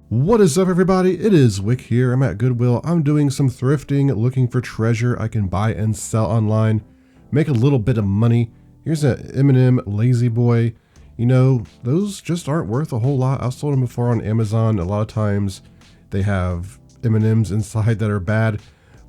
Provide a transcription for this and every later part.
What is up, everybody? It is Wick here. I'm at Goodwill. I'm doing some thrifting, looking for treasure I can buy and sell online, make a little bit of money. Here's an M&M Lazy Boy. You know, those just aren't worth a whole lot. I've sold them before on Amazon. A lot of times they have M&Ms inside that are bad.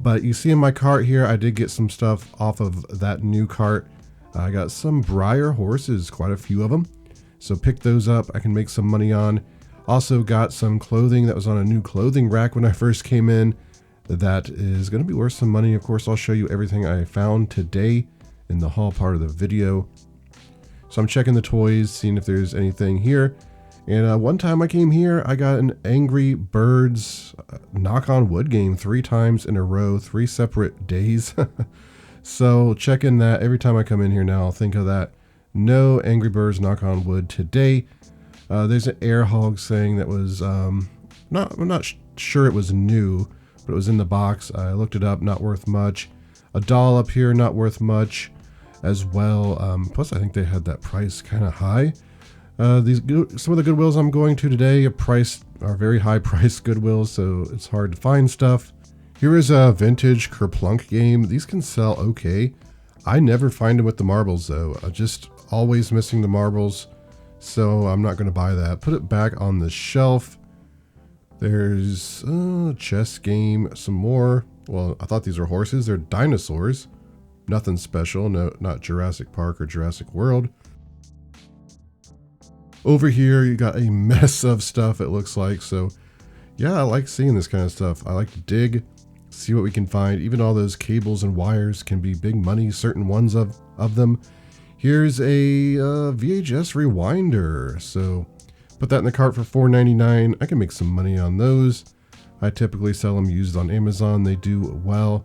But you see in my cart here, I did get some stuff off of that new cart. I got some Breyer horses, quite a few of them. So pick those up. I can make some money on. Also got some clothing that was on a new clothing rack when I first came in. That is going to be worth some money. Of course, I'll show you everything I found today in the haul part of the video. So I'm checking the toys, seeing if there's anything here. And one time I came here, I got an Angry Birds knock on wood game 3 times in a row, 3 separate days. So checking that every time I come in here now, I'll think of that. No Angry Birds knock on wood today. There's an air hog saying that was, I'm not sure it was new, but it was in the box. I looked it up, not worth much. A doll up here, not worth much as well. Plus I think they had that price kind of high. Some of the Goodwills I'm going to today are very high priced Goodwills, so it's hard to find stuff. Here is a vintage Kerplunk game. These can sell okay. I never find them with the marbles though. Just always missing the marbles. So I'm not going to buy that. Put it back on the shelf. There's a chess game, some more. Well, I thought these were horses. They're dinosaurs. Nothing special. No, not Jurassic Park or Jurassic World. Over here, you got a mess of stuff, it looks like. So yeah, I like seeing this kind of stuff. I like to dig, see what we can find. Even all those cables and wires can be big money, certain ones of them. Here's a VHS rewinder, so put that in the cart for $4.99. I can make some money on those. I typically sell them used on Amazon. They do well.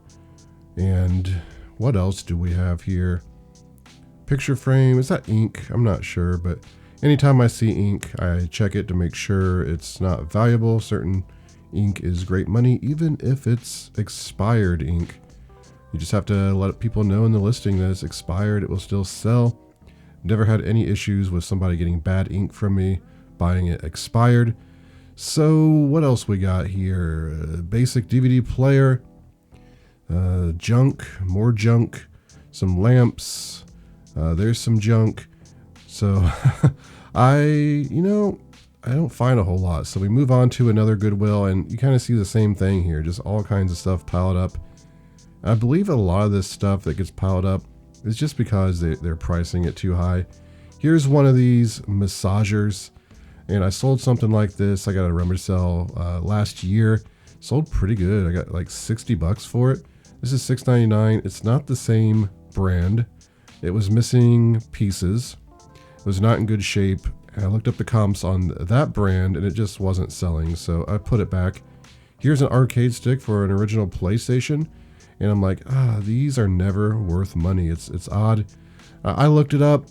And what else do we have here? Picture frame. Is that ink? I'm not sure, but anytime I see ink, I check it to make sure it's not valuable. Certain ink is great money, even if it's expired ink. You just have to let people know in the listing that it's expired. It will still sell. Never had any issues with somebody getting bad ink from me, buying it expired. So what else we got here? Basic DVD player, junk, more junk, some lamps. There's some junk. So I don't find a whole lot. So we move on to another Goodwill, and you kind of see the same thing here. Just all kinds of stuff piled up. I believe a lot of this stuff that gets piled up is just because they're pricing it too high. Here's one of these massagers, and I sold something like this. I got a rummage sale last year. Sold pretty good. I got like $60 for it. This is $6.99. It's not the same brand. It was missing pieces. It was not in good shape. And I looked up the comps on that brand, and it just wasn't selling, so I put it back. Here's an arcade stick for an original PlayStation. And I'm like, these are never worth money. It's odd. I looked it up,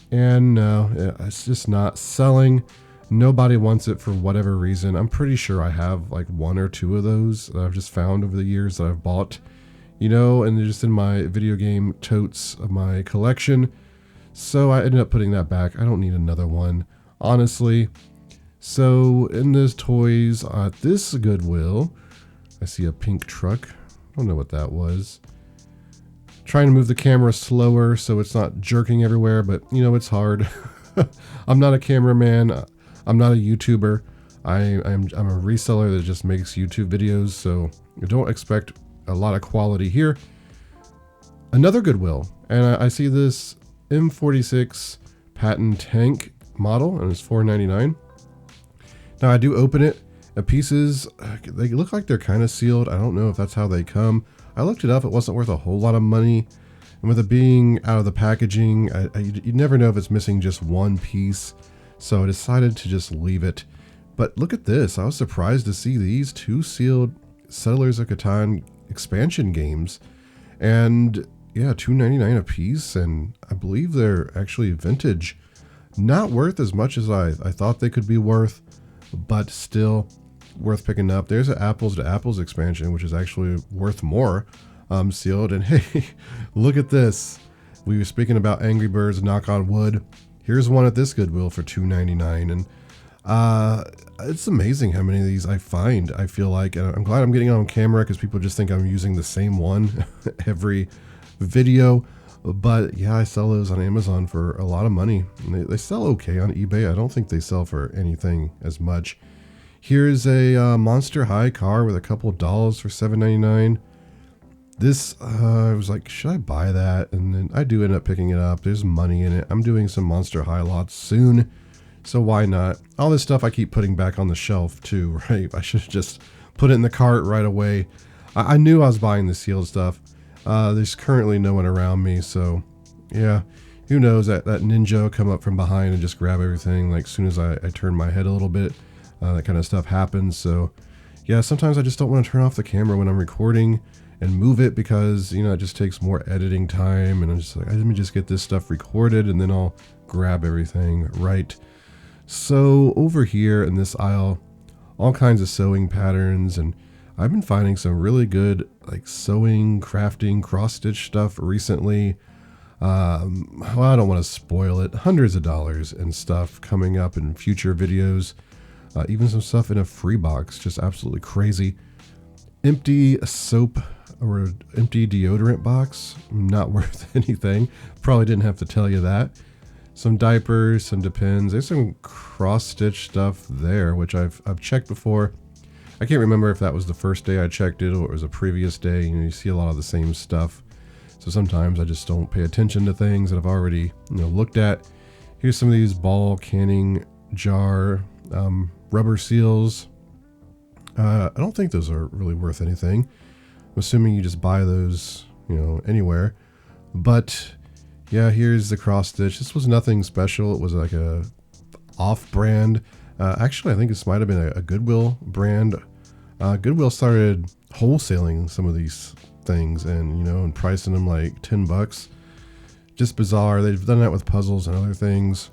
and no, it's just not selling. Nobody wants it for whatever reason. I'm pretty sure I have like 1 or 2 of those that I've just found over the years that I've bought, and they're just in my video game totes of my collection. So I ended up putting that back. I don't need another one, honestly. So in this toys at this Goodwill, I see a pink truck. I don't know what that was. Trying to move the camera slower so it's not jerking everywhere, but it's hard. I'm not a cameraman. I'm not a YouTuber. I'm a reseller that just makes YouTube videos, so don't expect a lot of quality here. Another Goodwill, and I see this M46 Patton tank model, and it's $4.99. Now I do open it. The pieces, they look like they're kind of sealed. I don't know if that's how they come. I looked it up. It wasn't worth a whole lot of money. And with it being out of the packaging, you never know if it's missing just one piece. So I decided to just leave it. But look at this. I was surprised to see these 2 sealed Settlers of Catan expansion games. And yeah, $2.99 a piece. And I believe they're actually vintage. Not worth as much as I thought they could be worth, but still worth picking up. There's an Apples to Apples expansion, which is actually worth more, sealed. And hey, look at this. We were speaking about Angry Birds knock on wood. Here's one at this Goodwill for $2.99, and It's amazing how many of these I find, I feel like, and I'm glad I'm getting on camera because people just think I'm using the same one every video. But yeah, I sell those on Amazon for a lot of money. And they sell okay on eBay. I don't think they sell for anything as much. Here's a Monster High car with a couple of dolls for $7.99. This, I was like, should I buy that? And then I do end up picking it up. There's money in it. I'm doing some Monster High lots soon, so why not? All this stuff I keep putting back on the shelf too, right? I should just put it in the cart right away. I knew I was buying the sealed stuff. There's currently no one around me, so yeah. Who knows, that ninja will come up from behind and just grab everything like as soon as I turn my head a little bit. That kind of stuff happens, so yeah, sometimes I just don't want to turn off the camera when I'm recording and move it because, you know, it just takes more editing time, and I'm just like, let me just get this stuff recorded and then I'll grab everything, right? So over here in this aisle, all kinds of sewing patterns, and I've been finding some really good like sewing, crafting, cross-stitch stuff recently. Well, I don't want to spoil it. Hundreds of dollars and stuff coming up in future videos. Even some stuff in a free box, just absolutely crazy. Empty soap or empty deodorant box, not worth anything. Probably didn't have to tell you that. Some diapers, some Depends. There's some cross-stitch stuff there, which I've checked before. I can't remember if that was the first day I checked it or it was a previous day. You know, you see a lot of the same stuff. So sometimes I just don't pay attention to things that I've already, you know, looked at. Here's some of these ball canning jar rubber seals. I don't think those are really worth anything. I'm assuming you just buy those, you know, anywhere. But yeah, here's the cross stitch. This was nothing special. It was like a off-brand. Actually, I think this might have been a Goodwill brand. Goodwill started wholesaling some of these things and, you know, and pricing them like $10. Just bizarre. They've done that with puzzles and other things.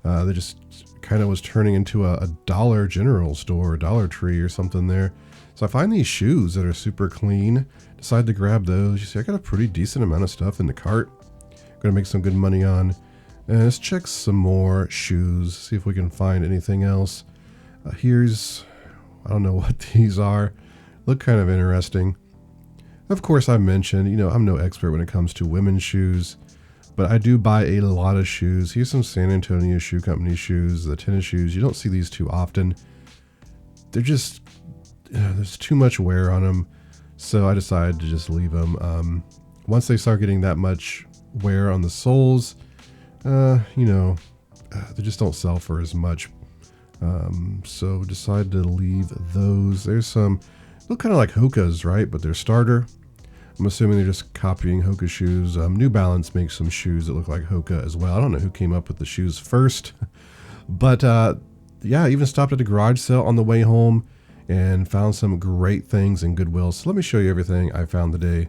They just kind of was turning into a Dollar General store, Dollar Tree or something there. So I find these shoes that are super clean. Decide to grab those. You see, I got a pretty decent amount of stuff in the cart. Gonna make some good money on. And let's check some more shoes. See if we can find anything else. Here's, I don't know what these are. Look kind of interesting. Of course, I mentioned, you know, I'm no expert when it comes to women's shoes, but I do buy a lot of shoes. Here's some San Antonio Shoe Company shoes, the tennis shoes. You don't see these too often. They're just, there's too much wear on them. So I decided to just leave them. Once they start getting that much wear on the soles, you know, they just don't sell for as much. So decided to leave those. There's some, look kind of like Hoka's, right? But they're starter. I'm assuming they're just copying Hoka shoes. New Balance makes some shoes that look like Hoka as well. I don't know who came up with the shoes first. But yeah, I even stopped at a garage sale on the way home and found some great things in Goodwill. So let me show you everything I found today.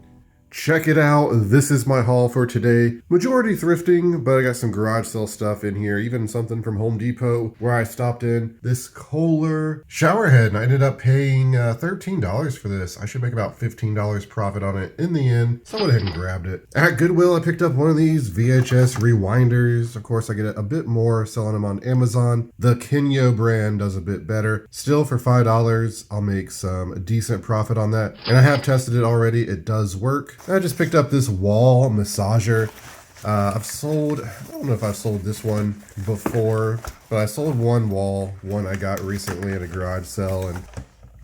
Check it out. This is my haul for today. Majority thrifting, but I got some garage sale stuff in here, even something from Home Depot where I stopped in. This Kohler shower head, and I ended up paying $13 for this. I should make about $15 profit on it in the end, so I went ahead and grabbed it. At Goodwill, I picked up one of these VHS rewinders. Of course, I get a bit more selling them on Amazon. The Kenyo brand does a bit better. Still, for $5, I'll make some decent profit on that. And I have tested it already. It does work. I just picked up this wall massager. I've sold, I don't know if I've sold this one before, but I sold one wall, one I got recently at a garage sale and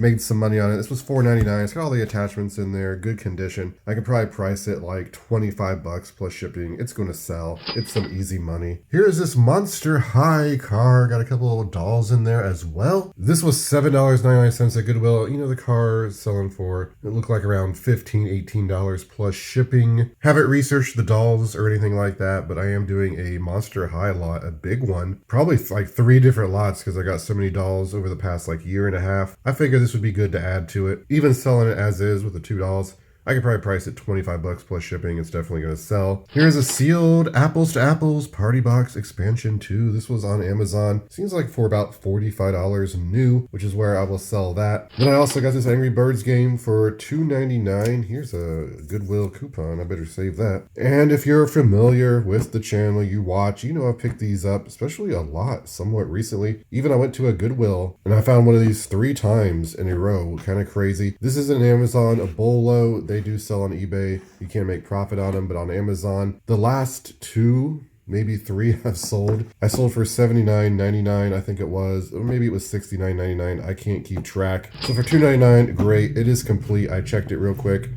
made some money on it. This was $4.99. It's got all the attachments in there, good condition. I could probably price it like $25 plus shipping. It's going to sell. It's some easy money. Here's this Monster High car. Got a couple of dolls in there as well. This was $7.99 at Goodwill. You know, the car is selling for, it looked like around $15, $18 plus shipping. Haven't researched the dolls or anything like that, but I am doing a Monster High lot, a big one. Probably like 3 different lots because I got so many dolls over the past like year and a half. I figured this would be good to add to it. Even selling it as is with the $2, I could probably price it 25 bucks plus shipping. It's definitely going to sell. Here's a sealed Apples to Apples Party Box Expansion 2. This was on Amazon. Seems like for about $45 new, which is where I will sell that. Then I also got this Angry Birds game for $2.99. Here's a Goodwill coupon. I better save that. And if you're familiar with the channel you watch, you know I've picked these up, especially a lot, somewhat recently. Even I went to a Goodwill and I found one of these 3 times in a row. Kind of crazy. This is an Amazon, a Bolo. They do sell on eBay. You can't make profit on them, but on Amazon, the last 2, maybe 3 I've sold. I sold for $79.99, I think it was, or maybe it was $69.99. I can't keep track. So for $2.99, great. It is complete. I checked it real quick.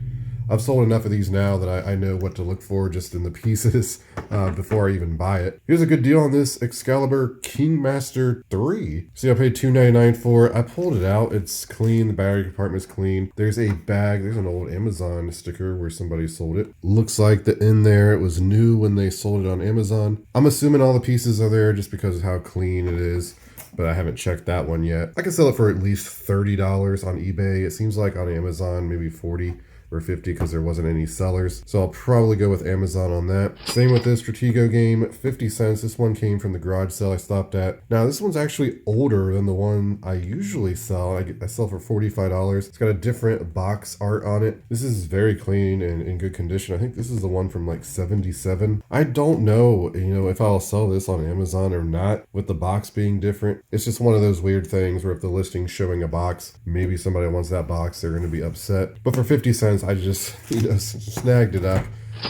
I've sold enough of these now that I know what to look for just in the pieces before I even buy it. Here's a good deal on this Excalibur Kingmaster 3. See, I paid $2.99 for it. I pulled it out. It's clean. The battery compartment's clean. There's a bag. There's an old Amazon sticker where somebody sold it. Looks like the in there, it was new when they sold it on Amazon. I'm assuming all the pieces are there just because of how clean it is, but I haven't checked that one yet. I can sell it for at least $30 on eBay. It seems like on Amazon, maybe $40 or $50 because there wasn't any sellers. So I'll probably go with Amazon on that. Same with this Stratego game, 50 cents. This one came from the garage sale I stopped at. Now this one's actually older than the one I usually sell. I sell for $45. It's got a different box art on it. This is very clean and in good condition. I think this is the one from like 77. I don't know, if I'll sell this on Amazon or not with the box being different. It's just one of those weird things where if the listing's showing a box, maybe somebody wants that box, they're going to be upset. But for 50 cents, I just snagged it up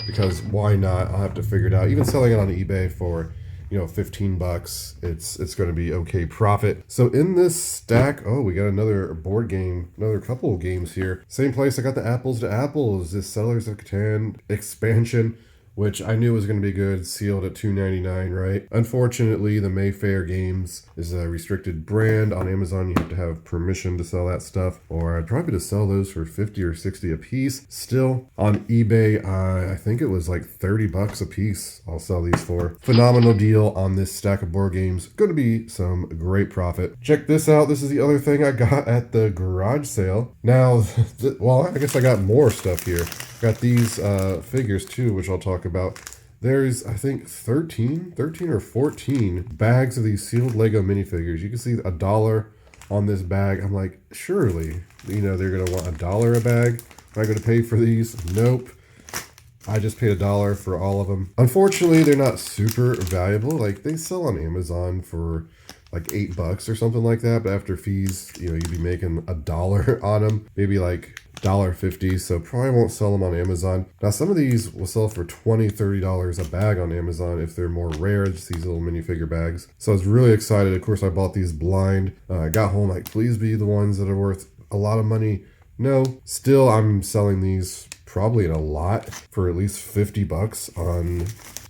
because why not? I'll have to figure it out. Even selling it on eBay for 15 bucks, it's going to be okay profit. So in this stack, oh, we got another board game, another couple of games here. Same place I got the Apples to Apples, this Settlers of Catan expansion, which I knew was going to be good, sealed at $2.99, right? Unfortunately, the Mayfair Games is a restricted brand. On Amazon, you have to have permission to sell that stuff, or I'd probably just sell those for 50 or 60 a piece. Still, on eBay, I think it was like 30 bucks a piece I'll sell these for. Phenomenal deal on this stack of board games. Going to be some great profit. Check this out. This is the other thing I got at the garage sale. Now, well, I guess I got more stuff here. Got these figures too, which I'll talk about. There's, I think, 13 or 14 bags of these sealed Lego minifigures. You can see $1 on this bag. I'm like, surely, they're going to want $1 a bag. Am I going to pay for these? Nope. I just paid $1 for all of them. Unfortunately, they're not super valuable. Like, they sell on Amazon for like $8 or something like that. But after fees, you'd be making $1 on them. Maybe like $1.50, so probably won't sell them on Amazon. Now some of these will sell for $20-30 a bag on Amazon if they're more rare, just these little minifigure bags. So I was really excited. Of course, I bought these blind. I got home like, please be the ones that are worth a lot of money. No, still I'm selling these probably in a lot for at least 50 bucks on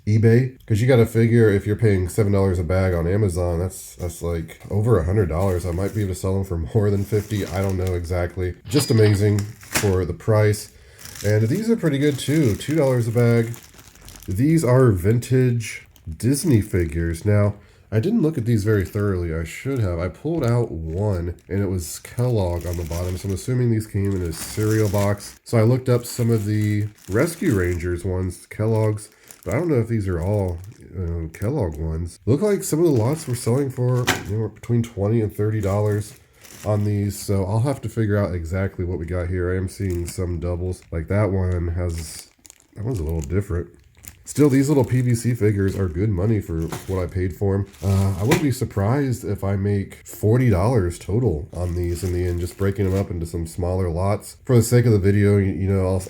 eBay, because you got to figure if you're paying $7 a bag on Amazon, that's like over $100. I might be able to sell them for more than 50. I don't know exactly. Just amazing for the price. And these are pretty good too. $2 a bag. These are vintage Disney figures. Now, I didn't look at these very thoroughly. I should have. I pulled out one and it was Kellogg on the bottom. So I'm assuming these came in a cereal box. So I looked up some of the Rescue Rangers ones, Kellogg's. But I don't know if these are all Kellogg ones. Look like some of the lots were selling for between $20 and $30 on these. So I'll have to figure out exactly what we got here. I am seeing some doubles. Like that one's a little different. Still, these little PVC figures are good money for what I paid for them. I wouldn't be surprised if I make $40 total on these in the end, just breaking them up into some smaller lots. For the sake of the video,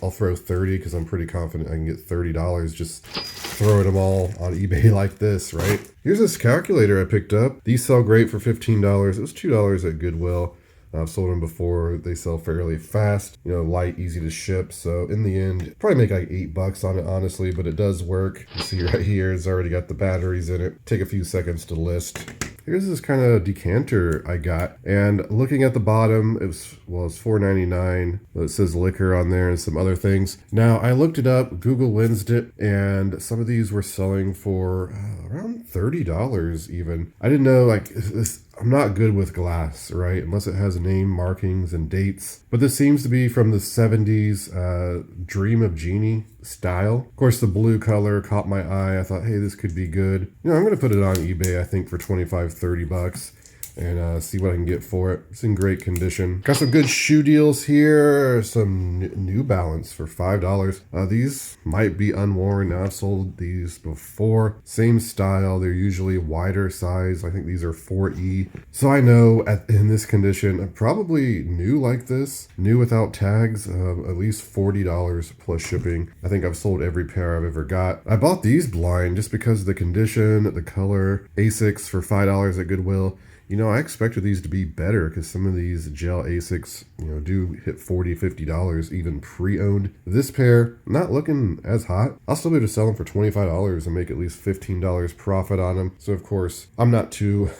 I'll throw 30 because I'm pretty confident I can get $30 just throwing them all on eBay like this, right? Here's this calculator I picked up. These sell great for $15. It was $2 at Goodwill. I've sold them before. They sell fairly fast, light, easy to ship. So in the end, probably make like $8 on it, honestly, but it does work. You see right here, it's already got the batteries in it. Take a few seconds to list. Here's this kind of decanter I got. And looking at the bottom, it's $4.99. It says liquor on there and some other things. Now, I looked it up, Google Lensed it, and some of these were selling for around $30 even. I didn't know, like, this, I'm not good with glass, right? Unless it has name markings and dates. But this seems to be from the 70s Dream of Genie style. Of course, the blue color caught my eye. I thought, hey, this could be good. You know, I'm going to put it on eBay, I think, for 25, 30 bucks. And see what I can get for it. It's in great condition. Got some good shoe deals here. Some New Balance for $5. These might be unworn. Now, I've sold these before. Same style. They're usually wider size. I think these are 4E. So I know in this condition, probably new like this, new without tags, at least $40 plus shipping. I think I've sold every pair I've ever got. I bought these blind just because of the condition, the color. Asics for $5 at Goodwill. You know, I expected these to be better because some of these gel Asics, you know, do hit $40, $50 even pre-owned. This pair, not looking as hot. I'll still be able to sell them for $25 and make at least $15 profit on them. So, of course, I'm not too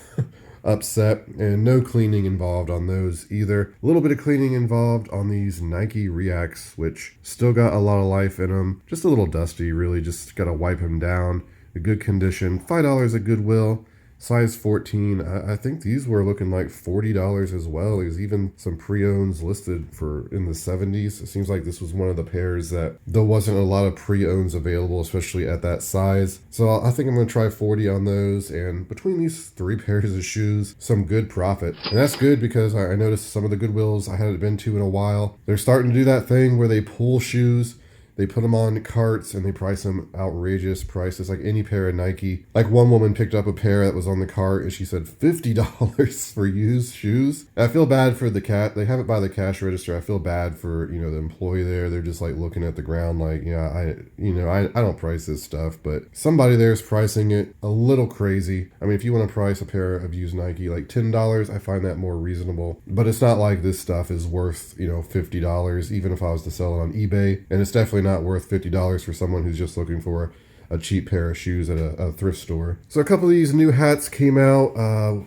upset, and no cleaning involved on those either. A little bit of cleaning involved on these Nike Reacts, which still got a lot of life in them. Just a little dusty, really. Just got to wipe them down. A good condition. $5 at Goodwill. Size 14, I think these were looking like $40 as well. There's even some pre-owns listed for in the 70s. It seems like this was one of the pairs that there wasn't a lot of pre-owns available, especially at that size. So I think I'm going to try 40 on those. And between these three pairs of shoes, some good profit. And that's good because I noticed some of the Goodwills I hadn't been to in a while. They're starting to do that thing where they pull shoes. They put them on carts and they price them outrageous prices, like any pair of Nike. Like one woman picked up a pair that was on the cart and she said $50 for used shoes. I feel bad for the cat. They have it by the cash register. I feel bad for, you know, the employee there. They're just like looking at the ground like, yeah, I don't price this stuff, but somebody there is pricing it a little crazy. I mean, if you want to price a pair of used Nike like $10, I find that more reasonable. But it's not like this stuff is worth, you know, $50, even if I was to sell it on eBay. And it's definitely not worth $50 for someone who's just looking for a cheap pair of shoes at a thrift store. So a couple of these new hats came out.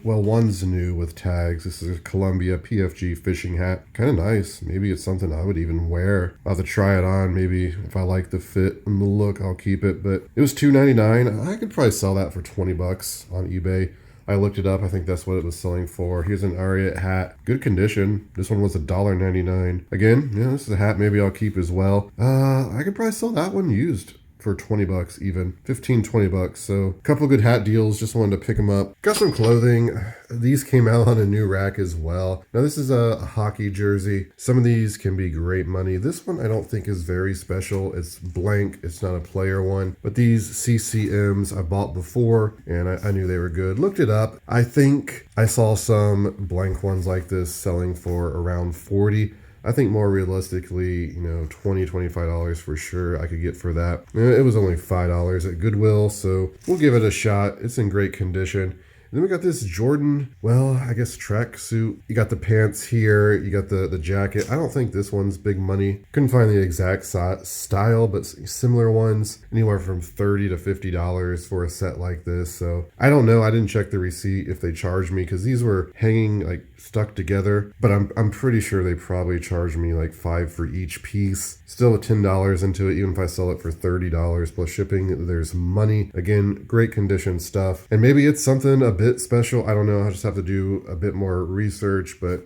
Well, one's new with tags. This is a Columbia PFG fishing hat. Kind of nice. Maybe it's something I would even wear. I'll have to try it on. Maybe if I like the fit and the look, I'll keep it. But it was $2.99. I could probably sell that for 20 bucks on eBay. I looked it up. I think that's what it was selling for. Here's an Ariat hat. Good condition. This one was $1.99. Again, yeah, this is a hat maybe I'll keep as well. I could probably sell that one used for 20 bucks even. 15, 20 bucks. So a couple good hat deals. Just wanted to pick them up. Got some clothing. These came out on a new rack as well. Now this is a hockey jersey. Some of these can be great money. This one I don't think is very special. It's blank. It's not a player one. But these CCMs I bought before and I knew they were good. Looked it up. I think I saw some blank ones like this selling for around 40. I think more realistically, you know, $20, $25 for sure I could get for that. It was only $5 at Goodwill, so we'll give it a shot. It's in great condition. And then we got this Jordan, well, I guess track suit. You got the pants here. You got the jacket. I don't think this one's big money. Couldn't find the exact style, but similar ones. Anywhere from $30 to $50 for a set like this. So I don't know. I didn't check the receipt if they charged me because these were hanging like stuck together. But I'm pretty sure they probably charged me like $5 for each piece. Still $10 into it, even if I sell it for $30 plus shipping. There's money. Again, great condition stuff. And maybe it's something a bit special. I don't know. I'll just have to do a bit more research, but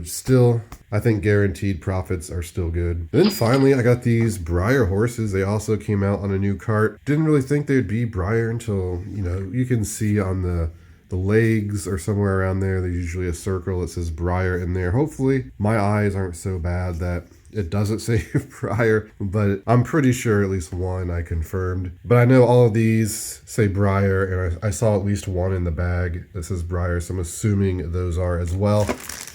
still, I think guaranteed profits are still good. Then finally, I got these Breyer horses. They also came out on a new cart. Didn't really think they'd be Breyer until, you know, you can see on the legs or somewhere around there, there's usually a circle that says Breyer in there. Hopefully my eyes aren't so bad that it doesn't say Breyer, but I'm pretty sure at least one I confirmed. But I know all of these say Breyer, and I saw at least one in the bag that says Breyer, so I'm assuming those are as well.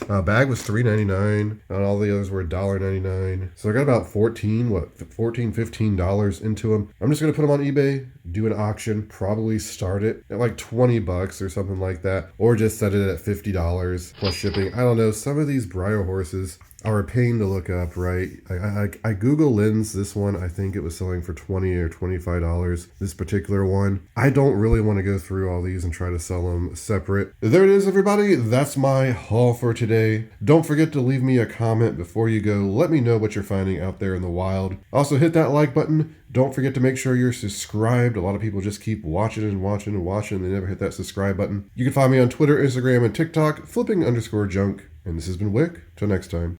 Bag was $3.99, and all the others were $1.99. So I got about $14, $15 into them. I'm just gonna put them on eBay, do an auction, probably start it at like 20 bucks or something like that, or just set it at $50 plus shipping. I don't know. Some of these Breyer horses, are a pain to look up, right? I Google Lens this one. I think it was selling for $20 or $25. This particular one. I don't really want to go through all these and try to sell them separate. There it is, everybody. That's my haul for today. Don't forget to leave me a comment before you go. Let me know what you're finding out there in the wild. Also, hit that like button. Don't forget to make sure you're subscribed. A lot of people just keep watching and watching and watching. They never hit that subscribe button. You can find me on Twitter, Instagram, and TikTok, flipping_junk. And this has been Wick. Till next time.